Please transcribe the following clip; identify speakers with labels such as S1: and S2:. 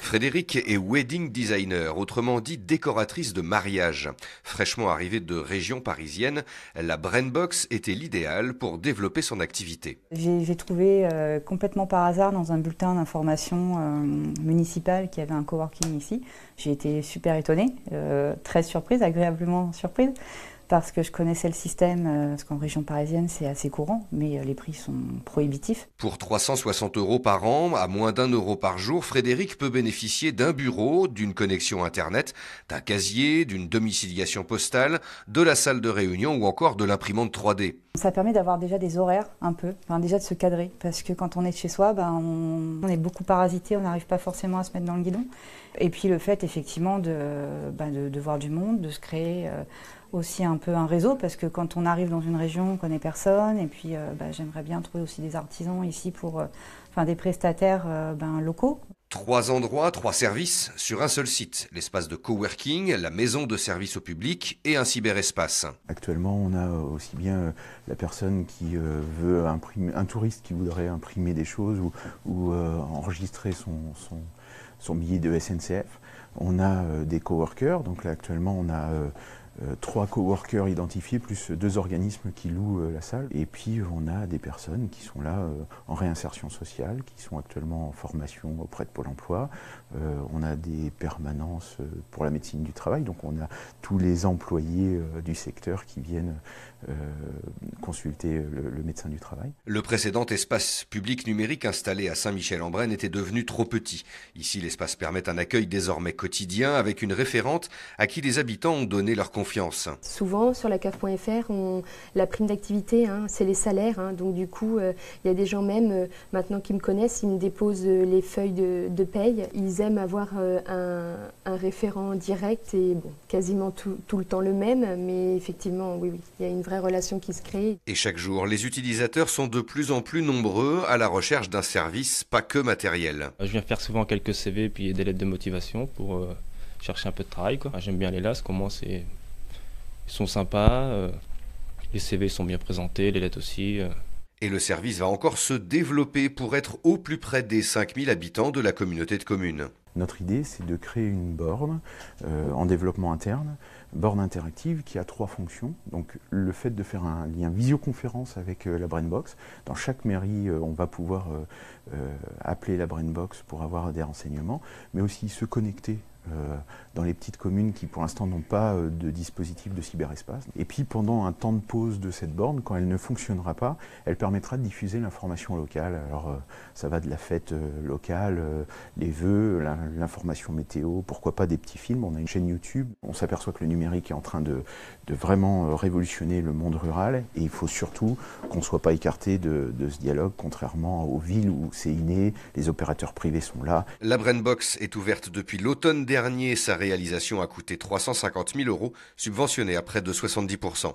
S1: Frédéric est wedding designer, autrement dit décoratrice de mariage. Fraîchement arrivée de région parisienne, la Brainbox était l'idéal pour développer son activité.
S2: J'ai trouvé complètement par hasard dans un bulletin d'information municipal qu'il y avait un coworking ici. J'ai été super étonnée, très surprise, agréablement surprise, parce que je connaissais le système, parce qu'en région parisienne c'est assez courant, mais les prix sont prohibitifs.
S1: Pour 360 € par an, à moins d'1 € par jour, Frédéric peut bénéficier d'un bureau, d'une connexion Internet, d'un casier, d'une domiciliation postale, de la salle de réunion ou encore de l'imprimante 3D.
S2: Ça permet d'avoir déjà des horaires un peu, déjà de se cadrer, parce que quand on est de chez soi, on est beaucoup parasité, on n'arrive pas forcément à se mettre dans le guidon. Et puis le fait effectivement de voir du monde, de se créer aussi un peu un réseau, parce que quand on arrive dans une région, on ne connaît personne, et puis j'aimerais bien trouver aussi des artisans ici pour, des prestataires locaux.
S1: 3 endroits, 3 services sur un seul site. L'espace de coworking, la maison de service au public et un cyberespace.
S3: Actuellement, on a aussi bien la personne qui veut imprimer, un touriste qui voudrait imprimer des choses ou enregistrer son billet de SNCF. On a des coworkers, donc là actuellement on a 3 coworkers identifiés plus 2 organismes qui louent la salle. Et puis on a des personnes qui sont là en réinsertion sociale, qui sont actuellement en formation auprès de Pôle emploi. On a des permanences pour la médecine du travail, donc on a tous les employés du secteur qui viennent consulter le médecin du travail.
S1: Le précédent espace public numérique installé à Saint-Michel-en-Brenne était devenu trop petit. Ici, l'espace permet un accueil désormais quotidien avec une référente à qui les habitants ont donné leur confiance.
S4: Souvent, sur la CAF.fr, la prime d'activité, c'est les salaires. Donc du coup, il y a des gens même maintenant qui me connaissent, ils me déposent les feuilles de paye. Ils aiment avoir un référent direct et quasiment tout le temps le même. Mais effectivement, oui, il y a une vraie relation qui se crée.
S1: Et chaque jour, les utilisateurs sont de plus en plus nombreux à la recherche d'un service, pas que matériel.
S5: Je viens faire souvent quelques CV puis des lettres de motivation pour chercher un peu de travail, quoi. J'aime bien les LAS, ils sont sympas, les CV sont bien présentés, les lettres aussi.
S1: Et le service va encore se développer pour être au plus près des 5000 habitants de la communauté de communes.
S3: Notre idée, c'est de créer une borne en développement interne, borne interactive qui a 3 fonctions. Donc le fait de faire un lien visioconférence avec la Brainbox. Dans chaque mairie, on va pouvoir appeler la Brainbox pour avoir des renseignements, mais aussi se connecter dans les petites communes qui pour l'instant n'ont pas de dispositif de cyberespace. Et puis pendant un temps de pause de cette borne, quand elle ne fonctionnera pas, elle permettra de diffuser l'information locale. Alors ça va de la fête locale, les vœux, l'information météo, pourquoi pas des petits films. On a une chaîne YouTube, on s'aperçoit que le numérique est en train de vraiment révolutionner le monde rural et il faut surtout qu'on ne soit pas écarté de ce dialogue, contrairement aux villes où c'est inné, les opérateurs privés sont là.
S1: La Brainbox est ouverte depuis l'automne dernier. Sa réalisation a coûté 350 000 €, subventionné à près de 70%.